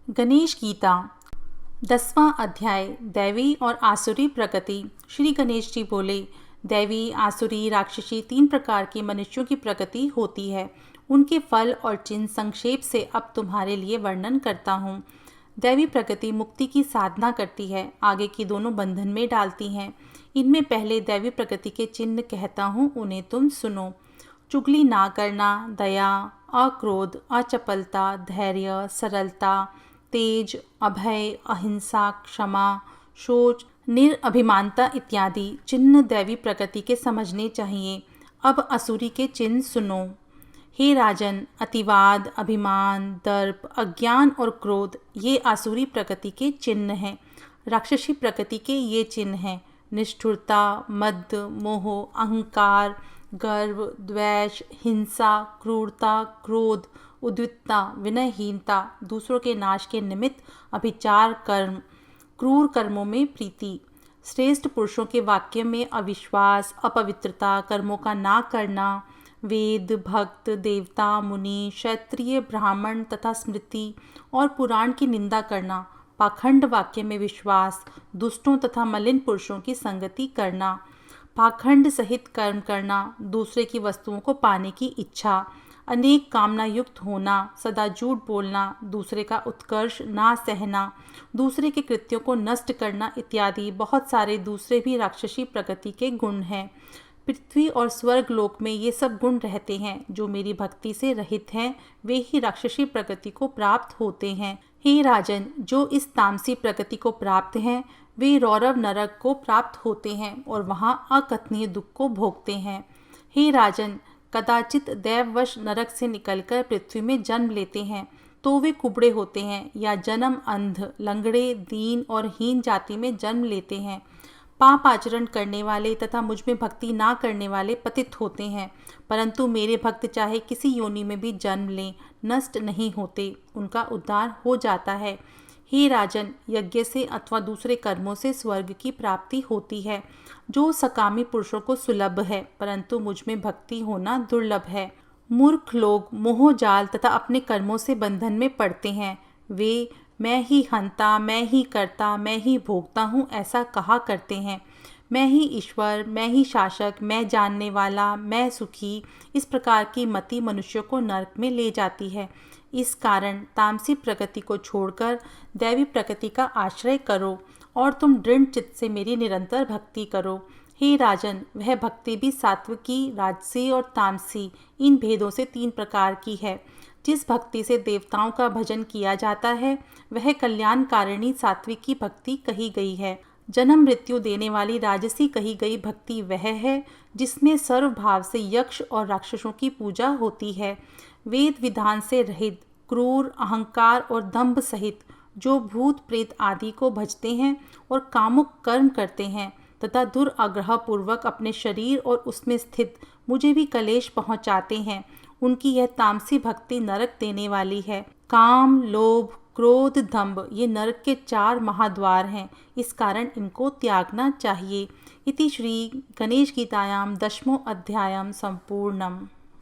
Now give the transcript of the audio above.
गणेश गीता 10वां अध्याय दैवी और आसुरी प्रकृति। श्री गणेश जी बोले, दैवी, आसुरी, राक्षसी 3 प्रकार की मनुष्यों की प्रकृति होती है। उनके फल और चिन्ह संक्षेप से अब तुम्हारे लिए वर्णन करता हूँ। दैवी प्रकृति मुक्ति की साधना करती है, आगे की दोनों बंधन में डालती हैं। इनमें पहले दैवी प्रकृति के चिन्ह कहता हूँ, उन्हें तुम सुनो। चुगली ना करना, दया, अक्रोध, अचपलता, धैर्य, सरलता, तेज, अभय, अहिंसा, क्षमा, शोच, निरअभिमानता इत्यादि चिन्ह दैवी प्रकृति के समझने चाहिए। अब असुरी के चिन्ह सुनो। हे राजन, अतिवाद, अभिमान, दर्प, अज्ञान और क्रोध ये आसुरी प्रकृति के चिन्ह हैं। राक्षसी प्रकृति के ये चिन्ह हैं: निष्ठुरता, मद, मोह, अहंकार, गर्व, द्वेष, हिंसा, क्रूरता, क्रोध, उद्विग्नता, विनयहीनता, दूसरों के नाश के निमित्त अभिचार कर्म, क्रूर कर्मों में प्रीति, श्रेष्ठ पुरुषों के वाक्य में अविश्वास, अपवित्रता, कर्मों का ना करना, वेद, भक्त, देवता, मुनि, क्षत्रिय, ब्राह्मण तथा स्मृति और पुराण की निंदा करना, पाखंड वाक्य में विश्वास, दुष्टों तथा मलिन पुरुषों की संगति करना, पाखंड सहित कर्म करना, दूसरे की वस्तुओं को पाने की इच्छा, अनेक कामना युक्त होना, सदा झूठ बोलना, दूसरे का उत्कर्ष ना सहना, दूसरे के कृत्यों को नष्ट करना इत्यादि बहुत सारे दूसरे भी राक्षसी प्रकृति के गुण हैं। पृथ्वी और स्वर्ग लोक में ये सब गुण रहते हैं। जो मेरी भक्ति से रहित हैं, वे ही राक्षसी प्रकृति को प्राप्त होते हैं। हे राजन, जो इस तामसी प्रकृति को प्राप्त हैं, वे रौरव नरक को प्राप्त होते हैं और वहाँ अकथनीय दुख को भोगते हैं। हे राजन, कदाचित दैववश नरक से निकलकर पृथ्वी में जन्म लेते हैं तो वे कुबड़े होते हैं, या जन्म अंध, लंगड़े, दीन और हीन जाति में जन्म लेते हैं। पाप आचरण करने वाले तथा मुझ में भक्ति ना करने वाले पतित होते हैं, परंतु मेरे भक्त चाहे किसी योनि में भी जन्म लें, नष्ट नहीं होते, उनका उद्धार हो जाता है। हे राजन, यज्ञ से अथवा दूसरे कर्मों से स्वर्ग की प्राप्ति होती है, जो सकामी पुरुषों को सुलभ है, परंतु मुझ में भक्ति होना दुर्लभ है। मूर्ख लोग मोह जाल तथा अपने कर्मों से बंधन में पड़ते हैं। वे मैं ही हंता, मैं ही करता, मैं ही भोगता हूँ ऐसा कहा करते हैं। मैं ही ईश्वर, मैं ही शासक, मैं जानने वाला, मैं सुखी, इस प्रकार की मति मनुष्यों को नरक में ले जाती है। इस कारण तामसी प्रकृति को छोड़कर दैवी प्रकृति का आश्रय करो और तुम दृढ़ चित्त से मेरी निरंतर भक्ति करो। हे राजन, वह भक्ति भी सात्विकी, राजसी और तामसी इन भेदों से 3 प्रकार की है। जिस भक्ति से देवताओं का भजन किया जाता है, वह कल्याणकारिणी सात्विकी भक्ति कही गई है। जन्म मृत्यु देने वाली राजसी कही गई भक्ति वह है जिसमें सर्वभाव से यक्ष और राक्षसों की पूजा होती है। वेद विधान से रहित, क्रूर, अहंकार और दंभ सहित जो भूत प्रेत आदि को भजते हैं और कामुक कर्म करते हैं तथा दुराग्रह पूर्वक अपने शरीर और उसमें स्थित मुझे भी कलेश पहुंचाते हैं, उनकी यह तामसी भक्ति नरक देने वाली है। काम, लोभ, क्रोध, दंभ ये नरक के 4 महाद्वार हैं। इस कारण इनको त्यागना चाहिए। इति श्री गणेश गीतायां 10वां अध्यायं संपूर्णम्।